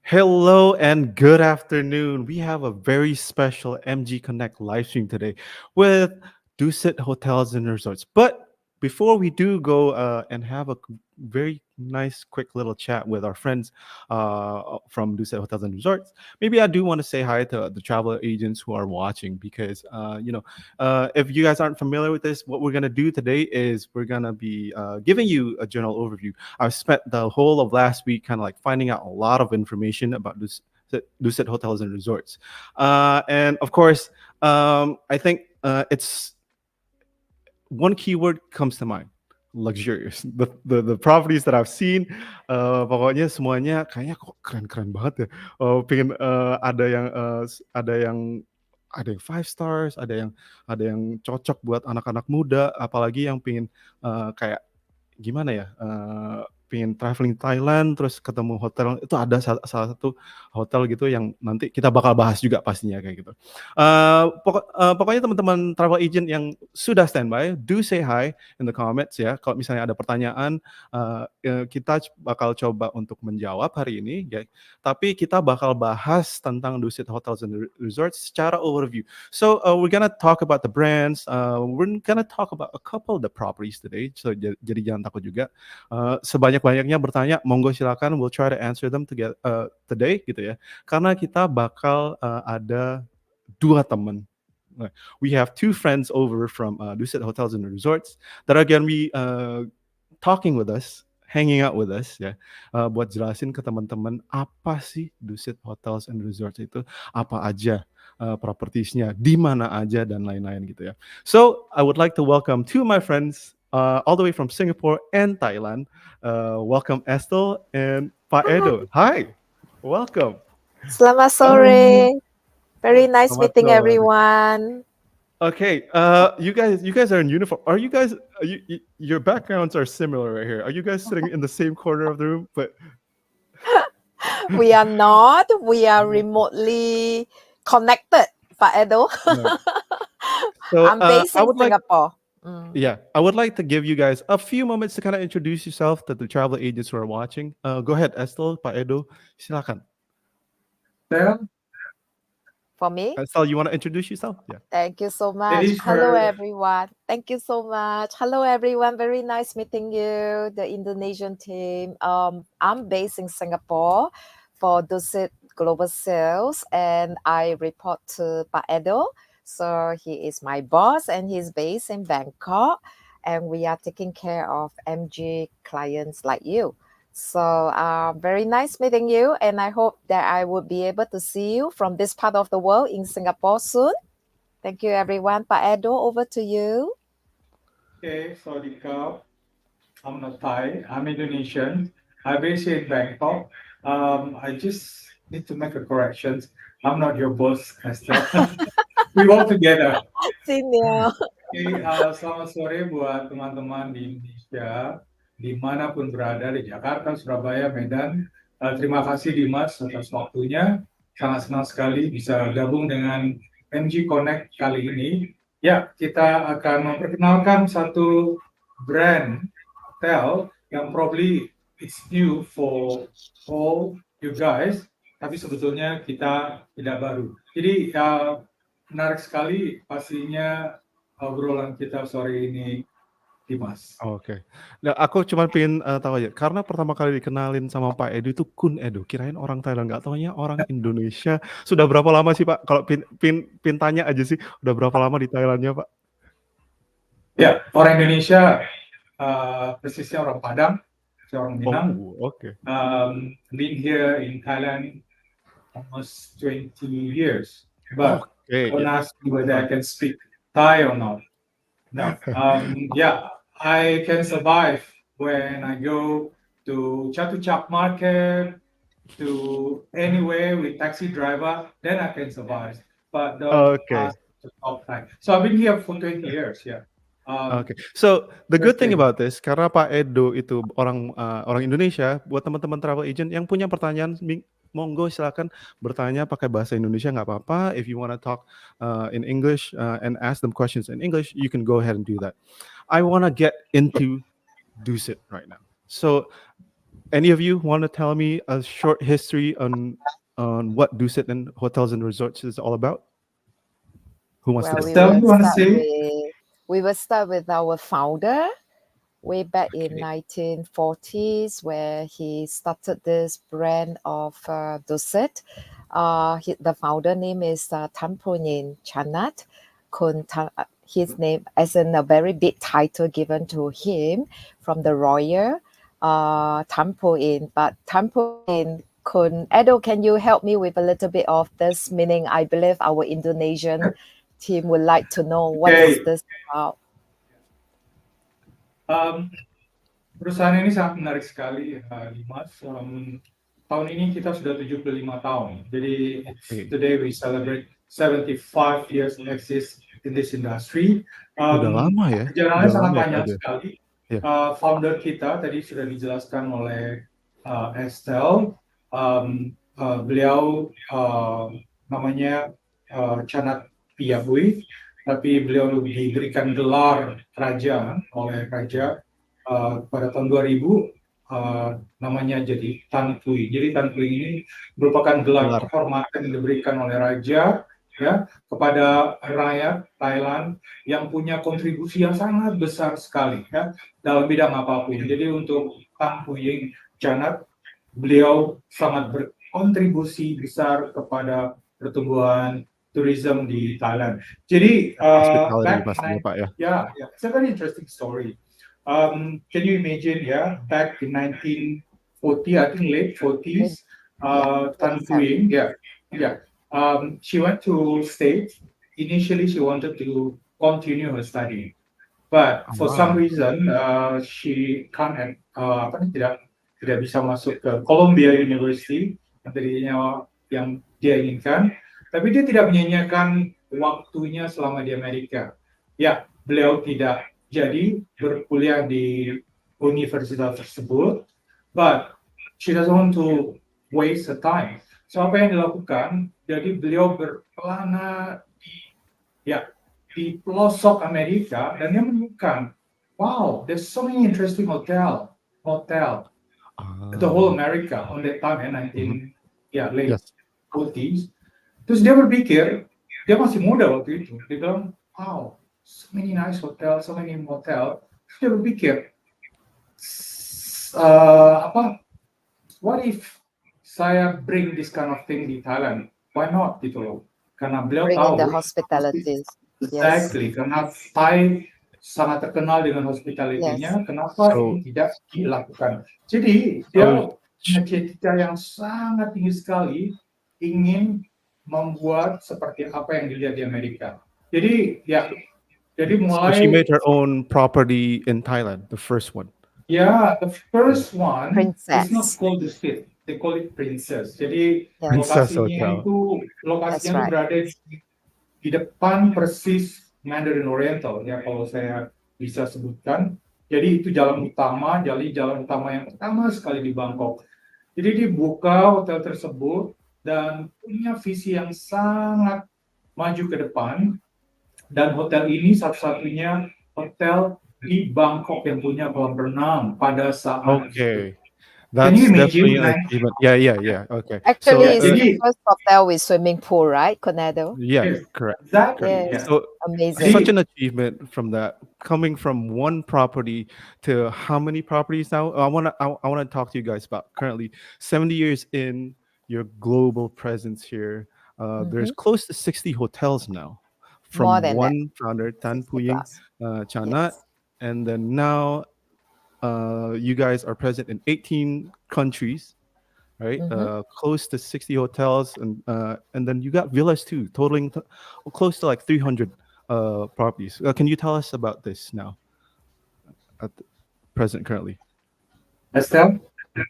Hello and good afternoon. We have a very special MG Connect live stream today with Dusit Hotels and Resorts. But before we do go and have a very nice, quick little chat with our friends from Dusit Hotels and Resorts, maybe I do want to say hi to the travel agents who are watching because, if you guys aren't familiar with this, what we're going to do today is we're going to be giving you a general overview. I've spent the whole of last week kind of like finding out a lot of information about Dusit Hotels and Resorts. And of course, I think it's one keyword comes to mind. Luxurious. The properties that I've seen, pokoknya semuanya kayaknya kok keren-keren banget ya. Pengen ada yang five stars, ada yang cocok buat anak-anak muda, apalagi yang pengen kayak gimana ya, pengen traveling Thailand terus ketemu hotel itu ada salah satu hotel gitu yang nanti kita bakal bahas juga pastinya kayak gitu. Pokoknya teman-teman travel agent yang sudah standby, do say hi in the comments ya. Kalau misalnya ada pertanyaan, kita bakal coba untuk menjawab hari ini ya. Tapi kita bakal bahas tentang Dusit Hotels and Resorts secara overview. So we're gonna talk about the brands. We're gonna talk about a couple of the properties today. So jadi jangan takut juga. Sebanyak-banyaknya bertanya, monggo silakan. We'll try to answer them today gitu ya. Karena kita bakal ada dua teman. We have two friends over from Dusit Hotels and Resorts that are gonna be talking with us, hanging out with us ya, buat jelasin ke teman-teman apa sih Dusit Hotels and Resorts itu, apa aja propertiesnya, di mana aja dan lain-lain gitu ya. So I would like to welcome two of my friends all the way from Singapore and Thailand. Welcome Estel and Pak Edo. Hi, welcome. Selamat Halo. sore. Very nice Selamat meeting sore. everyone. Okay, you guys are in uniform. Are you guys? Your backgrounds are similar right here. Are you guys sitting in the same corner of the room? But We are not. We are remotely connected, Pak Edo. no. So I'm based I in would like, Singapore. yeah, I would like to give you guys a few moments to kind of introduce yourself to the travel agents who are watching. Go ahead, Estel, Pak Edo, silakan. Well, For me, Estel, you want to introduce yourself? Yeah. thank you so much. ladies Hello, first. everyone. Thank you so much. Hello, everyone. Very nice meeting you, the Indonesian team. I'm based in Singapore for Dusit Global Sales, and I report to Pak Edo. So he is my boss, and he's based in Bangkok, and we are taking care of MG clients like you. So very nice meeting you, and I hope that I will be able to see you from this part of the world in Singapore soon. Thank you, everyone. Pak Edo, over to you. Okay, sorry, Kau. I'm not Thai. I'm Indonesian. I'm based in Bangkok. I just need to make a correction. I'm not your boss, Esther. We work together. Senior. Okay, selamat sore buat teman-teman di Indonesia, dimanapun berada, di Jakarta, Surabaya, Medan. Terima kasih Dimas atas waktunya. Sangat senang sekali bisa gabung dengan MG Connect kali ini. Ya, kita akan memperkenalkan satu brand hotel yang probably it's new for all you guys, tapi sebetulnya kita tidak baru. Jadi menarik sekali pastinya obrolan kita sore ini, Dimas. Oke. Nah, aku cuma pengen tahu aja, karena pertama kali dikenalin sama Pak Edo itu Kun Edo. Kirain orang Thailand, nggak taunya orang Indonesia. Sudah berapa lama sih Pak? Kalau pin tanya aja sih, udah berapa lama di Thailandnya Pak? Ya, orang Indonesia, persisnya orang Padang, saya orang Minang. Oh, oke. Been here in Thailand almost 20 years, but Oke, don't ya. ask me whether I can speak Thai or not. No. Yeah, I can survive when I go to Chatuchak Market, to anywhere with taxi driver, then I can survive. But don't Oke. ask to talk Thai. So I've been here for 20 years, yeah. Oke. So the good thing Okay. about this, karena Pak Edo itu orang Indonesia, buat teman-teman travel agent yang punya pertanyaan, monggo silakan bertanya pakai bahasa Indonesia nggak apa-apa. If you want to talk in English and ask them questions in English, you can go ahead and do that. I want to get into Dusit right now. So any of you want to tell me a short history on what Dusit and Hotels and Resorts is all about? Who wants to Well, go? Estelle, you want to say? we will start with our founder way back in Okay. 1940s, where he started this brand of Dusit. The founder name is Tampunin Chanat. His name as in a very big title given to him from the royal Tampuin. But Tampuin Edo, can you help me with a little bit of this meaning? I believe our Indonesian team would like to know what is this about. Perusahaan ini sangat menarik sekali, Dimas. Tahun ini kita sudah 75 tahun. Jadi today we celebrate 75 years exist in this industry. Udah lama ya? Perjalanannya Udah sangat lama ya, panjang Kak, sekali. Ya. Founder kita tadi sudah dijelaskan oleh Estelle. Beliau namanya Chanat Piyahui, tapi beliau diberikan gelar raja oleh raja pada tahun 2000, namanya jadi Tan Kui. Jadi Tan Kui ini merupakan gelar kehormatan yang diberikan oleh raja ya kepada rakyat Thailand yang punya kontribusi yang sangat besar sekali ya dalam bidang apapun. Jadi untuk Tan Kui Chanat, beliau sangat berkontribusi besar kepada pertumbuhan tourism di Thailand. Jadi back it's a very interesting story. Can you imagine, back in 1940, I think late 40s, Tan Kui, she went to States. Initially, she wanted to continue her study, but for some reason, she can't, tidak bisa masuk ke Columbia University yang dia inginkan, tapi dia tidak menyanyiakan waktunya selama di Amerika. Ya, beliau tidak jadi berkuliah di universitas tersebut, but she doesn't want to waste her time. So apa yang dilakukan? Jadi beliau berkelana di pelosok Amerika dan dia menemukan, wow, there's so many interesting hotel, the whole America on that time late 40s. Terus dia berpikir, dia masih muda waktu itu, dia bilang, wow, so many nice hotel, so many motel. Terus dia berpikir, what if saya bring this kind of thing di Thailand? Why not gitu loh? Karena beliau tahu the hospitality. Exactly, karena Thai sangat terkenal dengan hospitality-nya. Kenapa ini tidak dilakukan? Jadi dia punya cita-cita yang sangat tinggi sekali, ingin membuat seperti apa yang dilihat di Amerika. Jadi mulai. So she made her own property in Thailand, the first one. Yeah, the first one Princess. is not called Dusit, they call it Princess. Jadi Princess lokasinya Hotel. berada di depan persis Mandarin Oriental ya kalau saya bisa sebutkan. Jadi itu jalan utama yang pertama sekali di Bangkok. Jadi dibuka hotel tersebut dan punya visi yang sangat maju ke depan, dan hotel ini satu-satunya hotel di Bangkok yang punya kolam renang pada saat itu. That's definitely an achievement. Yeah. Okay. Actually, it's the first hotel with swimming pool, right, Cornado? Yeah, correct. Exactly. Yes. So amazing. Such an achievement from that, coming from one property to how many properties now? I wanna talk to you guys about currently 70 years in your global presence here. There's close to 60 hotels now, from one founder, Tan Puying Chanat, and then now you guys are present in 18 countries, right? Close to 60 hotels, and then you got villas too, totaling close to like 300 properties. Can you tell us about this now, at the present currently? Estelle?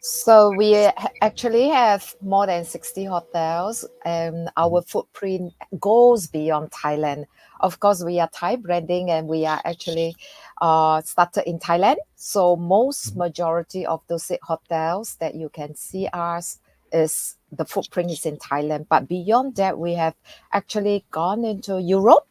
So we actually have more than 60 hotels, and our footprint goes beyond Thailand. Of course, we are Thai branding, and we are actually started in Thailand. So most majority of those hotels that you can see us is the footprint is in Thailand. But beyond that, we have actually gone into Europe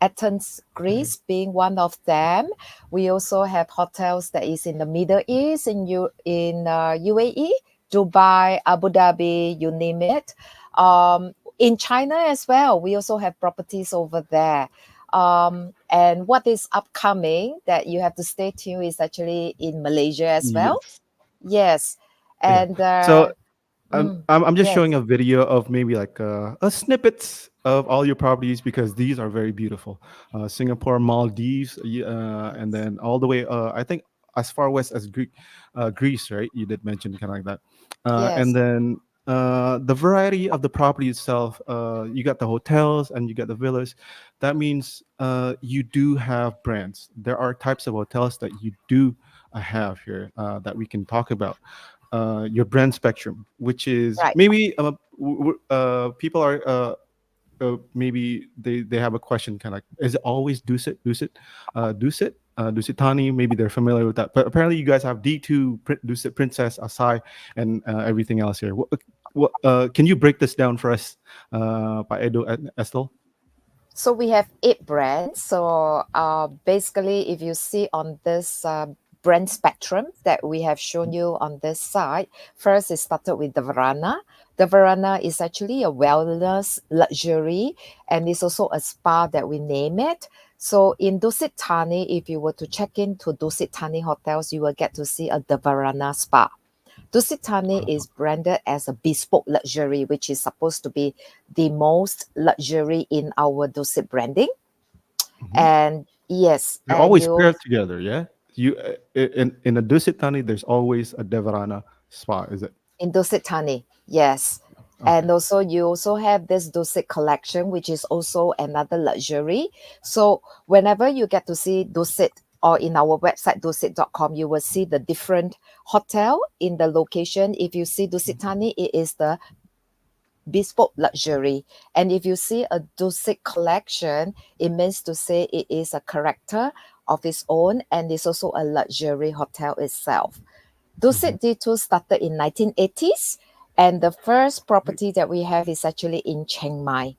Athens, Greece, being one of them. We also have hotels that is in the Middle East, in UAE, Dubai, Abu Dhabi, you name it. In China as well, we also have properties over there. And what is upcoming that you have to stay tuned is actually in Malaysia as well. Yes. Yes, Yeah. and So I'm just yes, showing a video of maybe like a snippets of all your properties because these are very beautiful. Singapore, Maldives, and then all the way. I think as far west as Greece, right? You did mention kind of like that. And yes, then the variety of the property itself. You got the hotels and you got the villas. That means you do have brands. There are types of hotels that you do have here that we can talk about your brand spectrum, which is right. maybe people are maybe they have a question kind of like, is it always Dusit Thani? Maybe they're familiar with that, but apparently you guys have D2, Dusit Princess, Asai, and everything else here. Can you break this down for us, Pak Edo and Estel? So we have 8 brands. So basically, if you see on this brand spectrum that we have shown you on this side, first it started with the Verana. The Verana is actually a wellness luxury, and it's also a spa that we name it. So in Dusit Thani, if you were to check into Dusit Thani hotels, you will get to see a the Verana spa. Dusit Thani is branded as a bespoke luxury, which is supposed to be the most luxury in our Dusit branding. Mhm. And yes, They're and always you paired together, yeah. You in a Dusit Thani, there's always a Devarana spa, is it? in Dusit Thani, yes. Okay. And also you also have this Dusit collection, which is also another luxury. So whenever you get to see Dusit or in our website dusit.com, you will see the different hotel in the location. If you see Dusit Thani, it is the bespoke luxury. And if you see a Dusit collection, it means to say it is a character of its own and it's also a luxury hotel itself. Mhm. Dusit D2 started in 1980s, and the first property that we have is actually in Chiang Mai.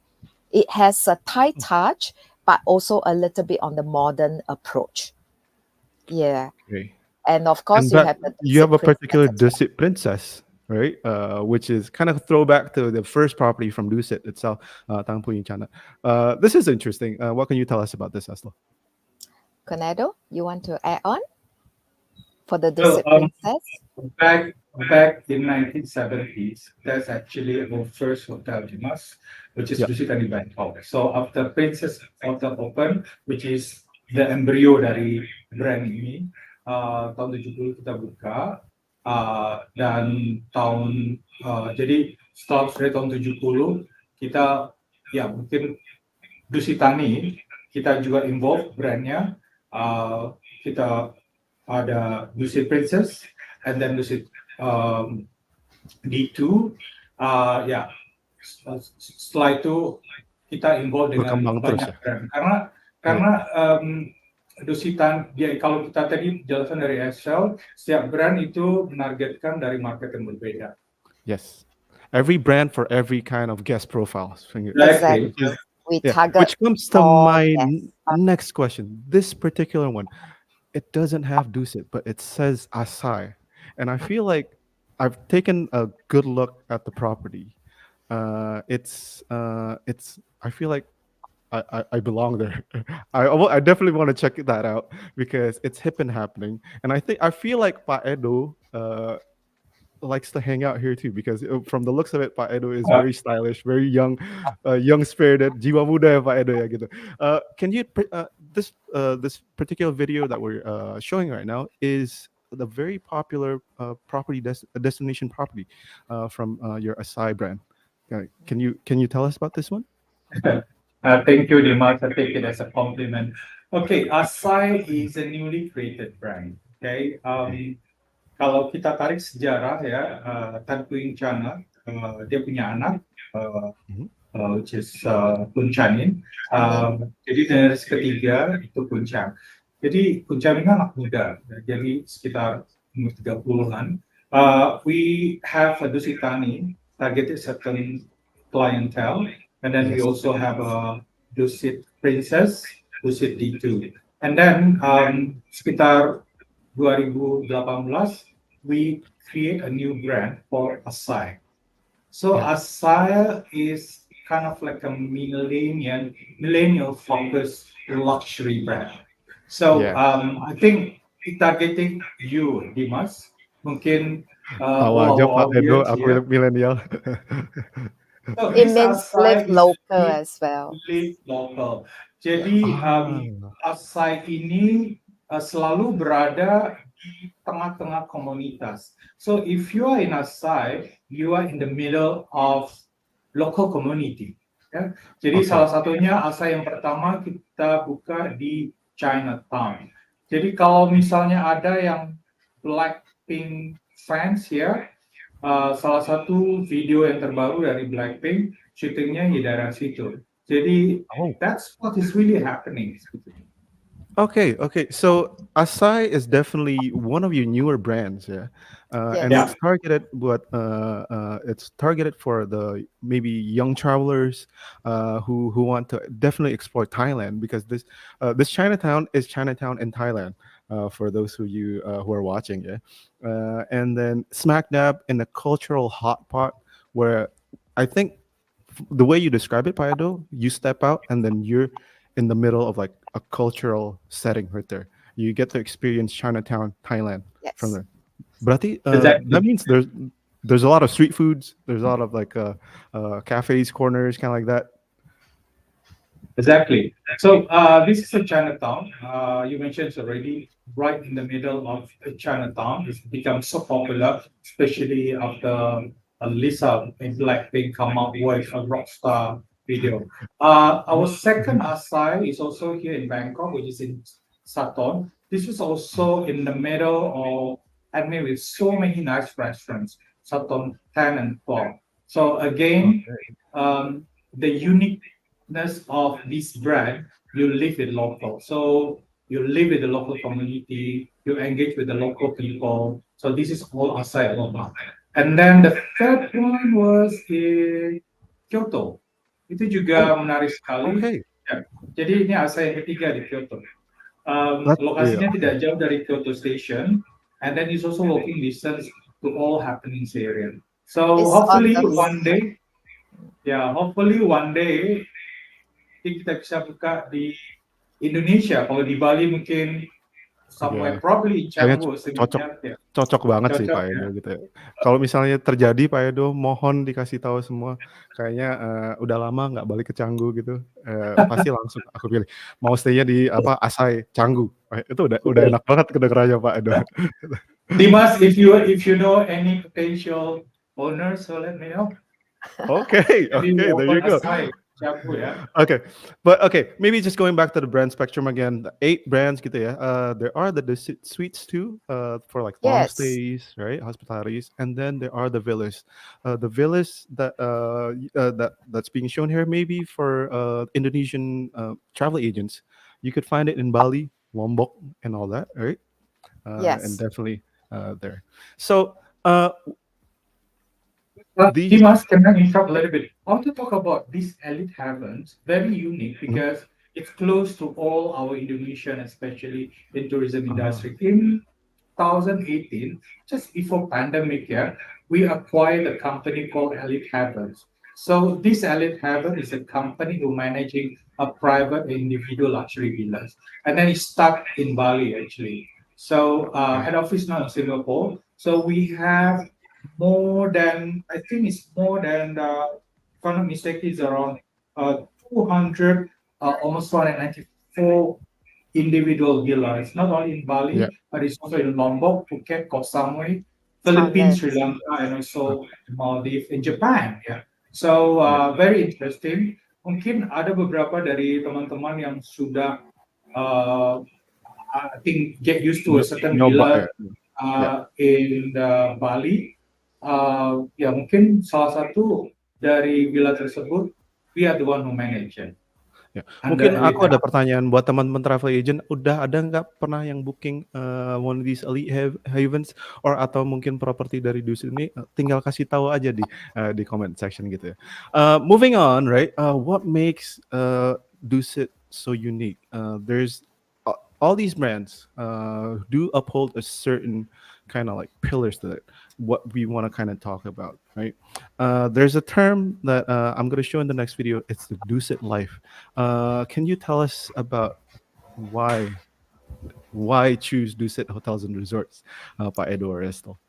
It has a Thai touch, but also a little bit on the modern approach. Yeah. Okay. And of course, And you that have the you have Dusit a Princess particular as well. Dusit Princess, right? Which is kind of throwback to the first property from Dusit itself, Tang Pu Yin Chana. This is interesting. What can you tell us about this, Aslo? Conado, you want to add on for the So, Dusit Princess? back back in 1970s, that's actually our first hotel di Mas, which is Yeah. Dusit Thani Bangkok. So after Princess Hotel open, which is the embryo dari brand ini, tahun 70 kita buka, dan jadi setelah dari tahun 70 kita ya mungkin Dusit Thani kita juga involve brandnya, kita ada Dusit Princess and then Dusit D2. Ya, setelah itu kita involve dengan Berkembang terus banyak ya. brand Right. karena Dusitan dia kalau kita tadi jelasan dari Excel, setiap brand itu menargetkan dari market yang berbeda. Yes. Every brand for every kind of guest profile. Exactly. Which is Exactly. We yeah. target Which comes to all my guests. next question. This particular one, it doesn't have Dusit, but it says Asai, and I feel like I've taken a good look at the property. It's. I feel like I belong there. I definitely want to check that out because it's hip and happening, and I feel like Pa Edo likes to hang out here too because from the looks of it, Pak Edo is very stylish, very young, young spirited. Jiwa muda ya Pak Edo ya gitu. Can you this particular video that we're showing right now is the very popular property destination property from your Asai brand. Can you tell us about this one? Thank you, Dimas. I take it as a compliment. Okay, Asai is a newly created brand. Okay, kalau kita tarik sejarah ya, Tan Kuing Chana, dia punya anak, Mhm. Which is Kunchanin. Jadi generasi ketiga itu Kuncang. Jadi Kuncang ini anak muda, jadi sekitar umur 30-an. We have a Dusitani targeted certain clientele, and then we Yes. also have a Dusit Princess, Dusit D2. And then sekitar 2018, we create a new brand called Asai. So Yeah. Asai is kind of like a millennial focused luxury brand. So Yeah. I think targeting you, Dimas, mungkin Tahu all aja our Pak Edo, audience aku here. milenial. So It this means live Asai is local as well. live local. Jadi Ah, Asai ini selalu berada di tengah-tengah komunitas. So if you are in Asai, you are in the middle of local community. Ya. Jadi okay. salah satunya Asai yang pertama kita buka di Chinatown. Jadi kalau misalnya ada yang Blackpink fans ya, salah satu video yang terbaru dari Blackpink, syutingnya di daerah situ. Jadi Oh. that's what is really happening. Okay, okay. So Asai is definitely one of your newer brands, yeah, and Yeah. it's targeted it's targeted for the maybe young travelers who want to definitely explore Thailand, because this Chinatown is Chinatown in Thailand, for those who are watching, yeah, and then smack dab in the cultural hot pot where I think the way you describe it, Paido, you step out and then you're in the middle of like a cultural setting right there. You get to experience Chinatown, Thailand from Yes. there. Berarti, that Exactly. means there's a lot of street foods. There's a lot of like cafes, corners, kind of like that. Exactly. So this is a Chinatown. You mentioned it's already right in the middle of Chinatown. It's become so popular, especially after Lisa in Blackpink come out with a rockstar video. Our second Asai is also here in Bangkok, which is in Saton. This is also in the middle of, I mean, with so many nice restaurants, Saton 10 and 12. So again, Okay. the unique of this brand, you live with local. So you live with the local community, you engage with the local people. So this is all outside Roma. And then the third one was in Kyoto. Itu Oh, juga menarik sekali. okay. Ya. Jadi ini asa yang ketiga di Kyoto. Yeah. Lokasinya Okay. tidak jauh dari Kyoto Station, and then it's also walking distance to all happenings area. So It's on hopefully the one day, kita bisa buka di Indonesia. Kalau di Bali mungkin somewhere Yeah. probably in Kayaknya Canggu, cocok Seminyak ya. cocok banget sih Cocok Pak ya. Edo gitu ya. Kalau misalnya terjadi Pak Edo, mohon dikasih tahu semua. Kayaknya udah lama nggak balik ke Canggu gitu. Pasti langsung aku pilih. Mau stay-nya di apa Asai Canggu. Itu udah Betul. enak banget kedengerannya Pak Edo. Dimas, if you know any potential owners, so let me know. Okay, Maybe we okay, there you open go. aside Canggu ya. Okay, but okay, maybe just going back to the brand spectrum again. The 8 brands gitu ya. There are the suites too, for like long yes. stays, right, hospitalities, and then there are the villas. The villas that's being shown here, maybe for Indonesian travel agents, you could find it in Bali, Lombok, and all that, right? And Yes. definitely there. So these. Dimas, can I interrupt a little bit? I want to talk about this elite heavens, very unique Mhm. because it's close to all our Indonesian, especially in tourism Ah, industry. In 2018, just before pandemic, yeah, we acquired a company called Elite Heavens. So this Elite Heaven is a company who managing a private individual luxury villas, and then it stuck in Bali actually. So okay. head office now in Singapore. So we have more than I think it's more than if I'm not mistaken, it's around 200, almost 194 individual villas, not only in Yeah. Bali, but it's also in Lombok, Phuket, Koh Samui, Philippines, Thailand. Sri Lanka, and also Maldives in Japan. Yeah. So Yeah. very interesting. Mungkin ada beberapa dari teman-teman yang sudah I think get used to a certain Nyoba villa ya. Yeah. in Bali. Ya mungkin salah satu dari villa tersebut, we are the one who manage it. Ya. Under Mungkin Elite aku ada Heaven. pertanyaan buat teman-teman travel agent, udah ada nggak pernah yang booking one of these elite havens or atau mungkin properti dari Dusit ini, tinggal kasih tahu aja di comment section gitu ya. Moving on, right? What makes Dusit so unique? There's all these brands do uphold a certain kind of like pillars to it. What we want to kind of talk about, right? There's a term that I'm going to show in the next video. It's the Dusit life. Can you tell us about why choose Dusit Hotels and Resorts, Pak Edo or Estel?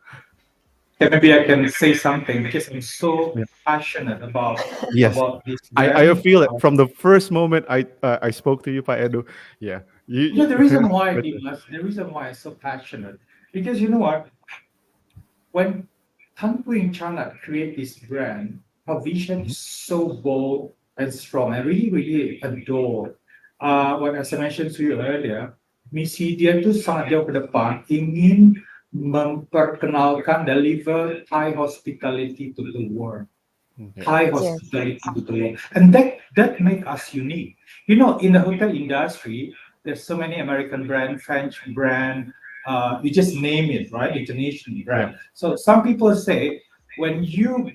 Yeah, maybe I can say something because I'm so Yeah. passionate Yes, about this I brand. feel it from the first moment I spoke to you, Pak Edo. Yeah, Yeah, the reason why, Right there. Dimas, the reason why I'm so passionate, because you know what, when Tanpu and Chana create this brand, her vision Mhm. is so bold and strong. I really, really adore. What as I mentioned to you earlier, misi dia itu sangat jauh ke depan, ingin memperkenalkan, deliver Thai hospitality to the world. Yeah. Thai Yes. hospitality to the world, and that make us unique. You know, in the hotel industry, there's so many American brand, French brand, you just name it, right? International Yeah. brand. So some people say when you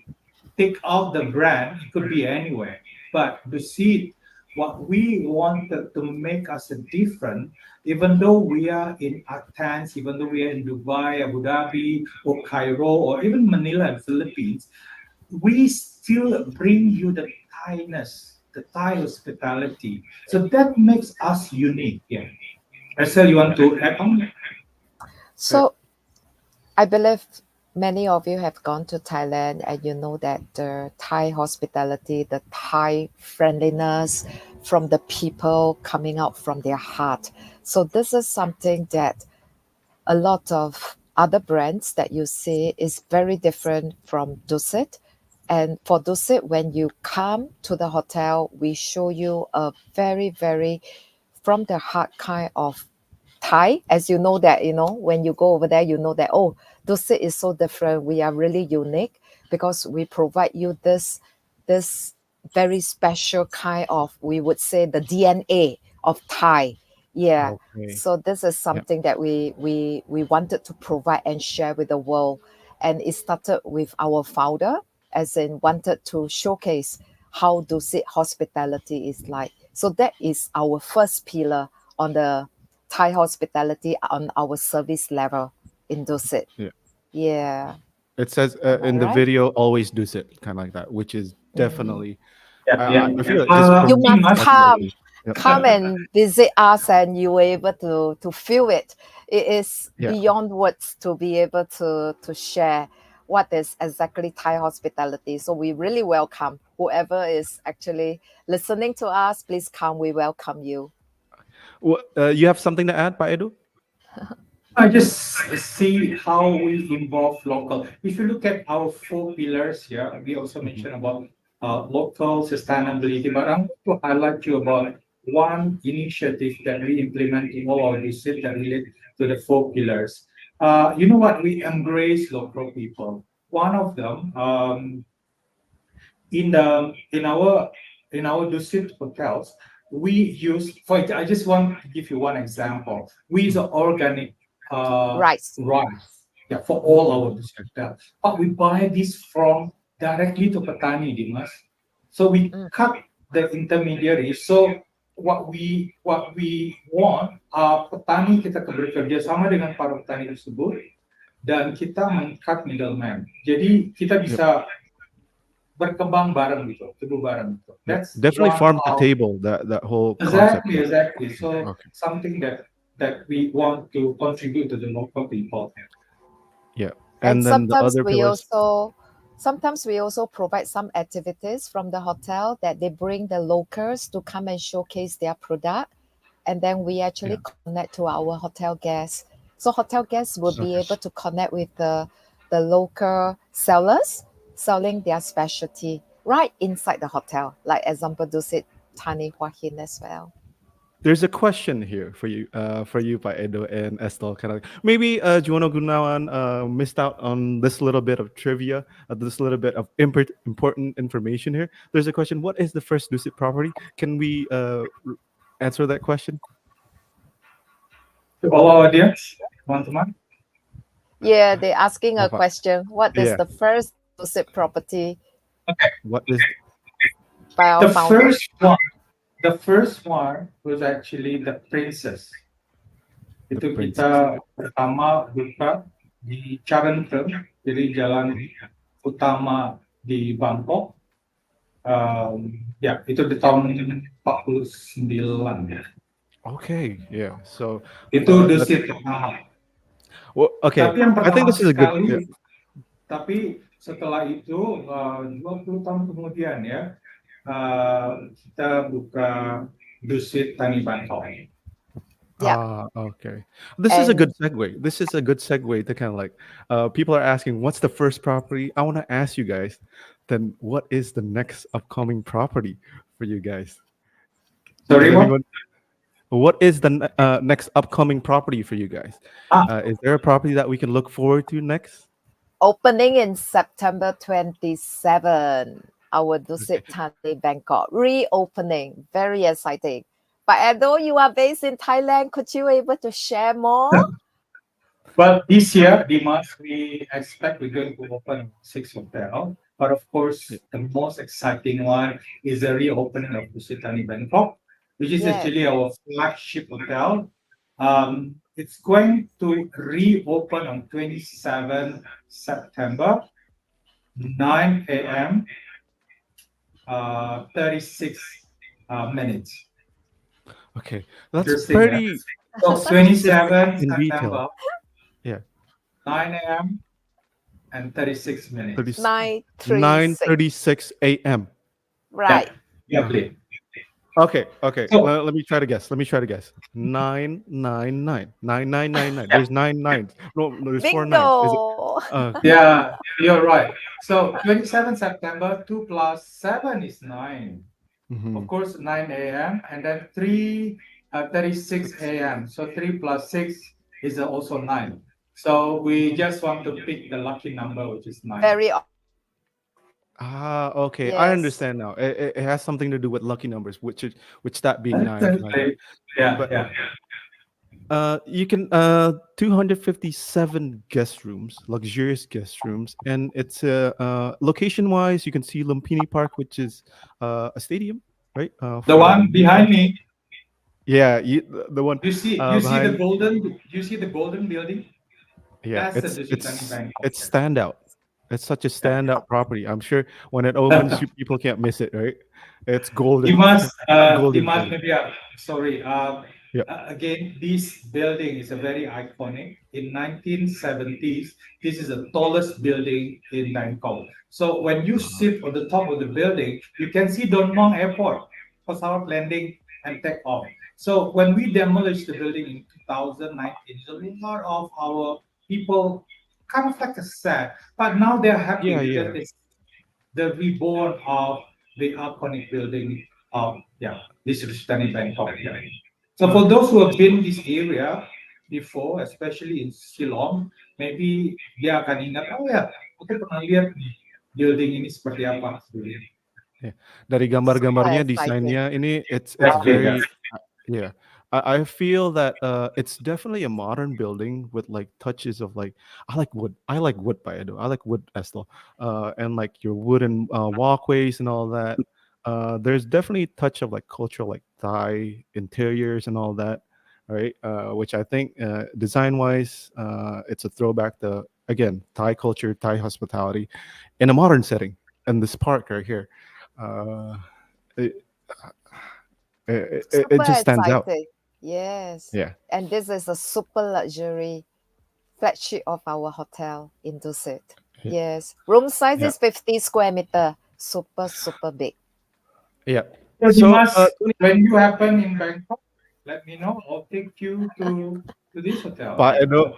take out the brand, it could be anywhere. But to see what we wanted to make us a different, even though we are in Athens, even though we are in Dubai, Abu Dhabi, or Cairo, or even Manila and Philippines, we still bring you the Thainess, the Thai hospitality. So that makes us unique. Yeah. Estelle, you want to add on? So I believe many of you have gone to Thailand and you know that the Thai hospitality, the Thai friendliness from the people coming out from their heart. So this is something that a lot of other brands that you see is very different from Dusit. And for Dusit, when you come to the hotel, we show you a very, very from the heart kind of Thai, as you know that, when you go over there, you know that, oh, Dusit is so different. We are really unique because we provide you this very special kind of, we would say, the DNA of Thai. Yeah. Okay. So this is Yeah. something that we wanted to provide and share with the world. And it started with our founder, as in wanted to showcase how Dusit hospitality is like. So that is our first pillar on the Thai hospitality on our service level in Dusit. Yeah. Yeah. It says Am I in the right? video, always do it, kind of like that, which is Mm. definitely. Yeah, yeah. I feel it just You from must Dimas, talking about this. Yep. come and visit us, and you were able to feel it. It is Yeah. beyond words to be able to share what is exactly Thai hospitality. So we really welcome whoever is actually listening to us. Please come. We welcome you. You have something to add, Pak Edo? I just see how we involve local. If you look at our four pillars here, we also Mhm. mentioned about local sustainability, but I want to highlight you about one initiative that we implement in all our districts that relate to the four pillars. You know what? We embrace local people. One of them, in our Dusit hotels, we use for I just want to give you one example. We use organic Right. rice, yeah, for all our Dusit hotels. But we buy this from directly to petani, Dimas. So we Mm. cut the intermediaries. So what we want, petani kita bekerja sama dengan para petani tersebut dan kita meng-cut middleman. Jadi kita Yep. bisa berkembang bareng gitu, tumbuh bareng gitu. Yep. That's Definitely one farm to of table. That whole concept. exactly, exactly. So Okay. something that we want to contribute to the local people. Yeah. And And then the sometimes other pillars. we also provide some activities from the hotel that they bring the locals to come and showcase their product, and then we actually Yeah. connect to our hotel guests. So hotel guests will be Okay. able to connect with the local sellers selling their specialty right inside the hotel, like example Dusit Thani Huahin as well. There's a question here for you, Pak Edo and Estel. Kind of maybe Juwono Gunawan missed out on this little bit of trivia, this little bit of important information here. There's a question: what is the first Dusit property? Can we answer that question? To all our audience, teman-teman. Yeah, they're asking a Apa? question. What is Yeah. the first Dusit property Okay, What is? by our the founder? first one, The first one was actually the Princess. The Itu Princess. kita pertama buka di Charenton, jadi jalan utama di Bangkok. Ya, itu di tahun 49 ya. Okay, yeah. So Itu that's Dusit pertama. well, okay. Tapi yang I think pertama this is a good. Yeah. sekali, tapi setelah itu 20 tahun kemudian ya, kita buka Dusit Thani Bangkok. Yeah. Okay. This is a good And segue. This is a good segue to kind of like, people are asking, what's the first property? I want to ask you guys, then what is the next upcoming property for you guys? Does Sorry, what? anyone? What is the next upcoming property for you guys? Ah, Is there a property that we can look forward to next? opening in September 27, our Okay. Dusit Thani Bangkok reopening. Very exciting. But although you are based in Thailand, could you able to share more? but this year, Dimas, we expect we're going to open 6 hotels. But of course, Yeah. the most exciting one is the reopening of Dusit Thani Bangkok, which is Yes. actually our flagship hotel. It's going to reopen on 27 September, 9 a.m., 36 minutes. Okay. That's Interesting, yeah? pretty So specific 27 in detail. September, Yeah. 9 a.m. and 36 minutes. 36 936. 9:36 a.m. Right. Yeah, please. Okay. So, Let me try to guess. 999. 9999. yeah, There's 9 nines. No, there's 4 nines. Is it? Bingo. yeah, you're right. So 27 September, 2 plus 7 is 9. Mhm. Of course, 9 a.m. and then 36 a.m. So 3 plus 6 is also 9. So we just want to pick the lucky number, which is 9. Very Okay. I yes. understand now. It has something to do with lucky numbers, which that being 9. Yeah, But yeah. you can 257 guest rooms, luxurious guest rooms, and it's location wise, you can see Lumpini Park, which is a stadium, right? The one behind me, Yeah, the one you see behind. the golden building? Yeah, That's the Dusit Thani Bangkok. it's standout. It's such a standout property. I'm sure when it opens, people can't miss it, right? It's golden, Dimas, golden Dimas, building. maybe sorry. Yeah. Again, this building is a very iconic. In 1970s, this is the tallest building in Bangkok. So when you sit on the top of the building, you can see Don Mueang Airport, pesawat landing and take off. So when we demolished the building in 2019, a lot of our people kind of like a sad, but now they're happy Yeah, because yeah. it's the reborn of the iconic building of this Dusit Thani Bangkok. Yeah. So for those who have been in this area before, especially in Shillong, maybe dia akan ingat, oh ya, aku pernah lihat nih building ini seperti apa dulu. Dari gambar-gambarnya, Super exciting. desainnya ini it's Yeah, very yeah. yeah. I feel that it's definitely a modern building with like touches of like I like wood. I like wood by Edo. I like wood Estel. And like your wooden walkways and all that. There's definitely a touch of like cultural like Thai interiors and all that, right? Which I think design wise, it's a throwback to again Thai culture, Thai hospitality in a modern setting. And this park right here. Uh, it, it Super just stands out. exciting. Yes. Yeah. And this is a super luxury flagship of our hotel in Dusit. Yeah. Yes. Room size Yeah. is 50 square meter. Super, super big. Yeah. So, So, Dimas, when you happen in Bangkok, let me know. I'll take you to this hotel. Pak Edo,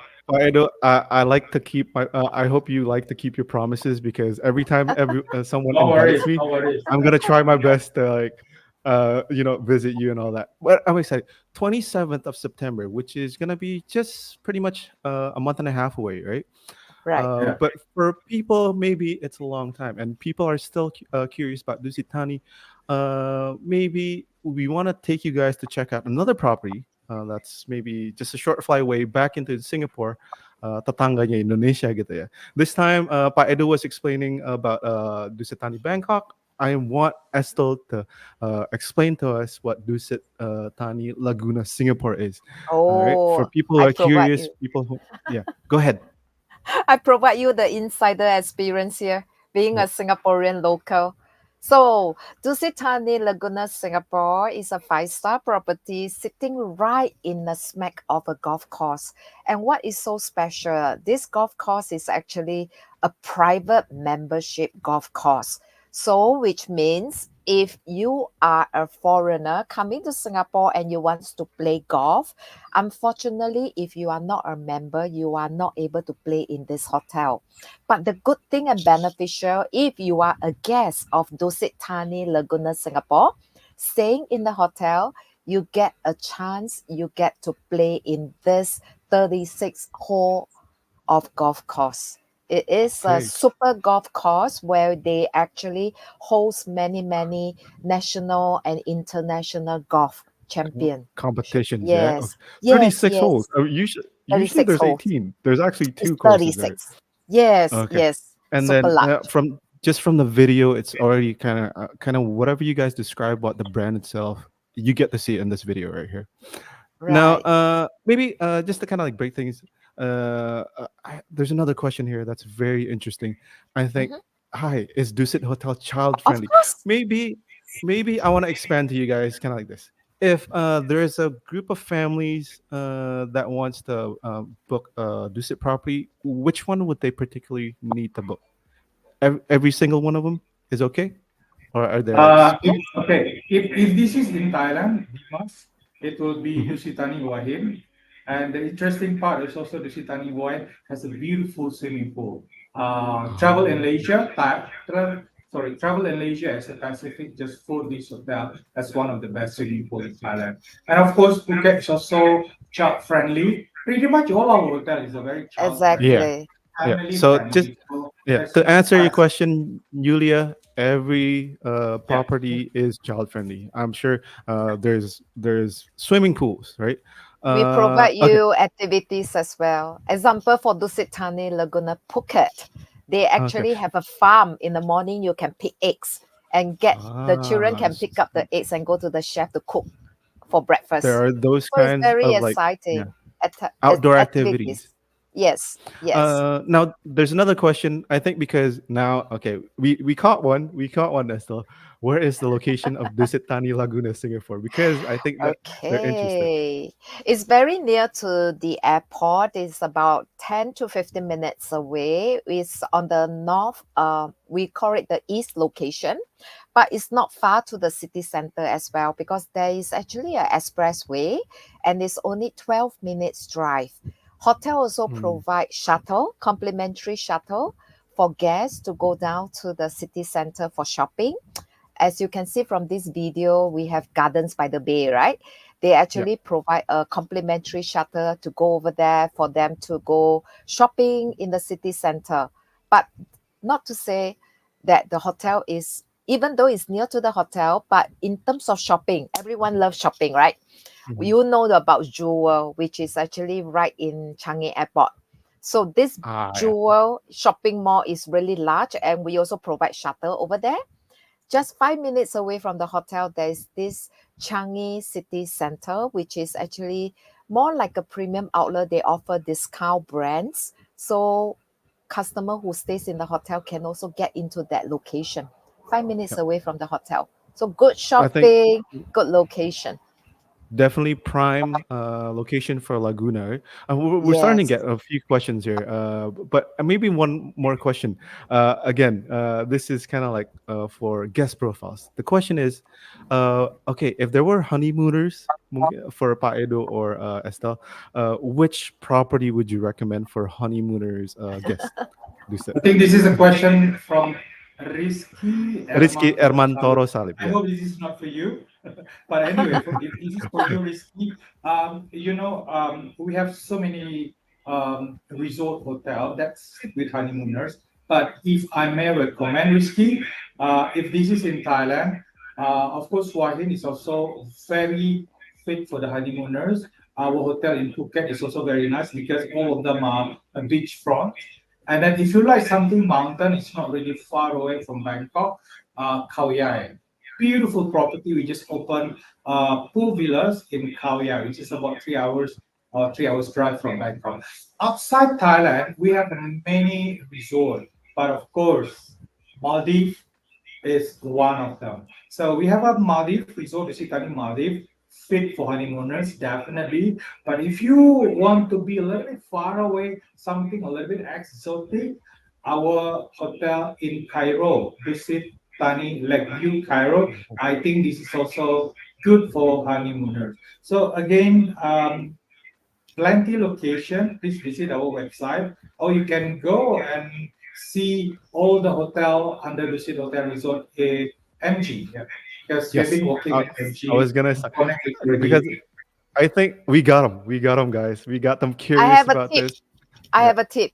I like to keep my. I hope you like to keep your promises because every time someone No worries, invites me, no worries. I'm gonna try my best to like, visit you and all that. But I'm excited. 27th of September, which is gonna be just pretty much a month and a half away, right? Right. Yeah. But for people, maybe it's a long time, and people are still curious about Dusit Thani. Maybe we want to take you guys to check out another property that's maybe just a short flight away back into Singapore, tetangganya Indonesia gitu ya. This time, Pak Edo was explaining about Dusit Thani Bangkok. I want Estel to explain to us what Dusit Thani Laguna Singapore is. All right, for Oh, people who I are provide curious, you. people who, yeah, go ahead. I provide you the insider experience here, being a Yeah. Singaporean local. So, Dusit Thani Laguna Singapore is a five-star property sitting right in the smack of a golf course. And what is so special? This golf course is actually a private membership golf course. So, which means if you are a foreigner coming to Singapore and you want to play golf, unfortunately, if you are not a member, you are not able to play in this hotel. But the good thing and beneficial, if you are a guest of Dusit Thani Laguna Singapore, staying in the hotel, you get a chance, you get to play in this 36 hole of golf course. It is a Great. super golf course where they actually host many national and international golf champion. Competitions, yeah. Okay. Yes, yes, 36 holes. yes. Usually 36 there's holes. 18. There's actually It's two courses there. 36. Yes, Okay. yes. And Super then large. from just from the video, it's already kind of whatever you guys describe about the brand itself, you get to see it in this video right here. Now, Right. maybe just to kind of like break things, there's another question here that's very interesting. I think, Mhm. hi, is Dusit Hotel child Of friendly? course. Maybe, maybe I want to expand to you guys kind of like this. If there is a group of families that wants to book a Dusit property, which one would they particularly need to book? Every single one of them is okay, or are there like If, okay, if this is in Thailand, Dimas, it will be Mhm. Dusit Thani Wahid. And the interesting part is also Dusit Thani Wahid has a beautiful swimming pool. Travel in Oh, Leisure, Travel in Leisure as a Pacific, just for this hotel, that's one of the best swimming pool in Thailand. And of course, Phuket is also child friendly. Pretty much all our hotels are very child yeah, friendly, Exactly. yeah. family So just friendly. So yeah, that's to just answer your us. question, Julia, every Yeah. property is child friendly. I'm sure there's swimming pools, right? We provide Okay. you activities as well. Example for Dusit Thani Laguna Phuket. They Okay. actually have a farm. In the morning, you can pick eggs and get the children Ah, can pick up the eggs and go to the chef to cook for there breakfast. are those So it's kinds very of like, yeah, exciting. outdoor activities. Activities. Yes, yes. Now there's another question. I think because now, okay, we caught one. We caught one, Estelle. Where is the location of Dusit Thani Laguna, Singapore? Because I think that they're interested. Okay. It's very near to the airport. It's about 10 to 15 minutes away. It's on the north, we call it the east location, but it's not far to the city center as well because there is actually an expressway and it's only 12 minutes drive. Hotel also Mm, provide shuttle, complimentary shuttle for guests to go down to the city center for shopping. As you can see from this video, we have Gardens by the Bay, right? They yeah, actually provide a complimentary shuttle to go over there for them to go shopping in the city center. But not to say that the hotel is, even though it's near to the hotel, but in terms of shopping, everyone loves shopping, right? mhm. You know about Jewel, which is actually right in Changi Airport. So this Ah, yeah. Jewel shopping mall is really large, and we also provide shuttle over there. Just 5 minutes away from the hotel, there is this Changi City Center, which is actually more like a premium outlet. They offer discount brands. So customer who stays in the hotel can also get into that location. 5 minutes Yeah. away from the hotel. So good I think shopping, good location. definitely prime location for Laguna. Right? We're starting to get Yes. a few questions here, but maybe one more question. Again, this is kind of like for guest profiles. The question is, okay, if there were honeymooners for Pa Edo or Estelle, which property would you recommend for honeymooners guest? I think this is a question from Rizky Rizky Ermantoro Salib. Ermantoro Salib, I yeah. hope this is not for you. But anyway, if this is for you, Rizky, we have so many resort hotel that sit with honeymooners. But if I may recommend, Rizky, if this is in Thailand, of course, Hua Hin is also very fit for the honeymooners. Our hotel in Phuket is also very nice because all of them are beachfront. And then if you like something mountain, it's not really far away from Bangkok. Khao Yai. Beautiful property. We just opened pool villas in Khao Yai, which is about 3 hours or 3 hours drive from Bangkok. Outside Thailand, we have many resorts, but of course, Maldives is one of them. So we have a Maldives resort, Dusit Thani Maldives, fit for honeymooners, definitely. But if you want to be a little bit far away, something a little bit exotic, our hotel in Cairo, Dusit Thani Laguna Cairo, I think this is also good for honeymooners. So again, plenty location. Please visit our website, or you can go and see all the hotel under the Dusit Hotel Resort in MG. Yeah. Because we've Yes, been working with I was MG, gonna say connected because already. I think we got them. We got them, guys. We got them I curious have a about tip. this. I Yeah. have a tip.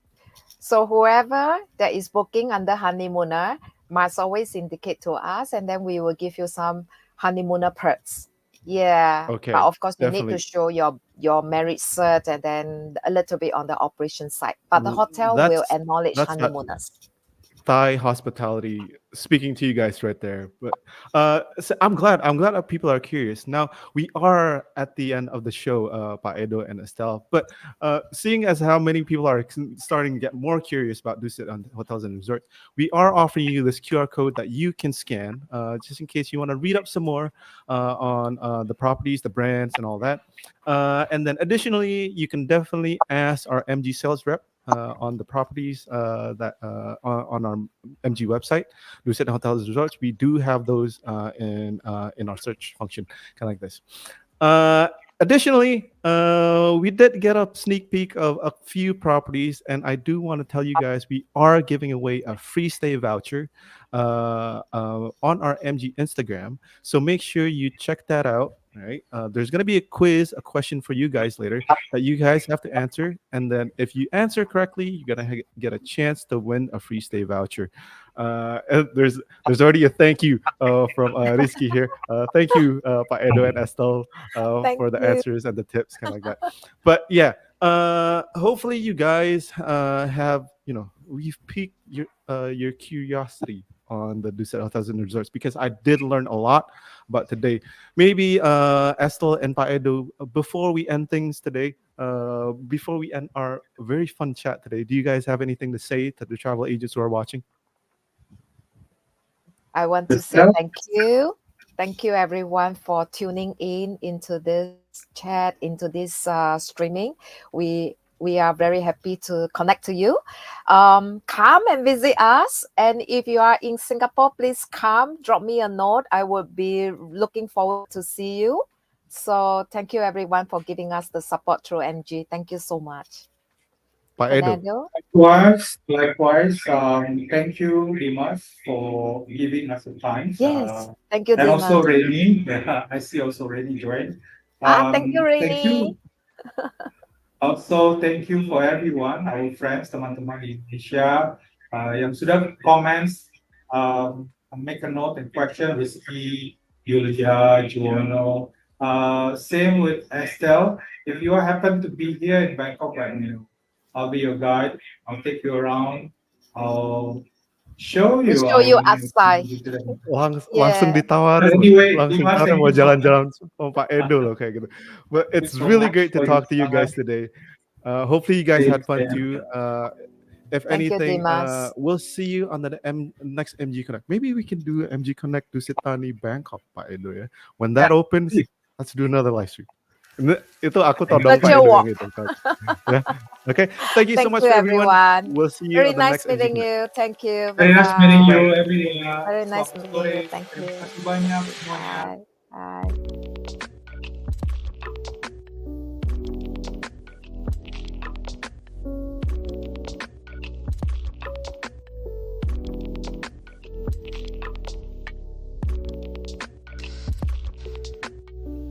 So whoever that is booking under honeymooner must always indicate to us, and then we will give you some honeymooner perks. Yeah, but Okay. of course you need to Definitely. show your marriage cert and then a little bit on the operation side. But the hotel will That's acknowledge that honeymooners. Thai hospitality speaking to you guys right there. But so I'm glad that people are curious. Now we are at the end of the show, Pa Edo and Estelle. But seeing as how many people are starting to get more curious about Dusit on hotels and resorts, we are offering you this QR code that you can scan, just in case you want to read up some more on the properties, the brands, and all that. And then additionally, you can definitely ask our MG sales rep on the properties that on our MG website, Dusit Hotels Resorts. We do have those in our search function, kind of like this. Uh, Additionally, we did get a sneak peek of a few properties, and I do want to tell you guys we are giving away a free stay voucher on our MG Instagram. So make sure you check that out. All right. There's gonna be a quiz, a question for you guys later that you guys have to answer, and then if you answer correctly, you're gonna get a chance to win a free stay voucher. And there's already a thank you from Rizky here. Thank you, Pa Edo and Estelle, Thank for the you. answers and the tips, kind of like that. But yeah, hopefully you guys have we've piqued your curiosity on the Dusit Hotels and Resorts, because I did learn a lot about today. Maybe Estelle and Pa Edo, before we end things today, before we end our very fun chat today, do you guys have anything to say to the travel agents who are watching? I want to say thank you. Thank you everyone for tuning in into this chat, into this streaming. We are very happy to connect to you. Come and visit us. And if you are in Singapore, please come, drop me a note. I would be looking forward to see you. So thank you everyone for giving us the support through MG. Thank you so much. Pa Edo. Fernando? Likewise, thank you, Dimas, for giving us the time. Yes. Thank you, And also Dimas. Rainy, yeah, I see also Rainy joined. Thank you, Thank Rainy. you. Also, thank you for everyone, our friends, teman-teman di Indonesia yang sudah comments, make a note and question, Rizky, Yulia, Juono. Same with Estelle. If you happen to be here in Bangkok right now, I'll be your guide. I'll take you around. I'll show We you show you our new outside. Langsung Yeah. ditawarin loh, Anyway, langsung Dimas, ditawarin thank mau you so much. jalan-jalan sama Pak Edo loh kayak gitu. But Thank you it's so really much great to for your talk to you time. guys today. Hopefully you guys had fun Yeah. too. If Thank you, anything, Dimas. we'll see you on the next MG Connect. Maybe we can do MG Connect Dusit Thani Bangkok, Pak Edo ya. When that opens, let's do another live stream. Itu aku todong Pak Virtual Edo walk. yang itu. Yeah. Okay. Thank you so Thank much you, for everyone. everyone. We'll see you Very on the nice next MG meeting Connect. you. Thank you. Very nice meeting you, Bye-bye. everyone. Very nice Selamat meeting sore. you. Thank you. Terima kasih banyak semuanya. Bye. Bye.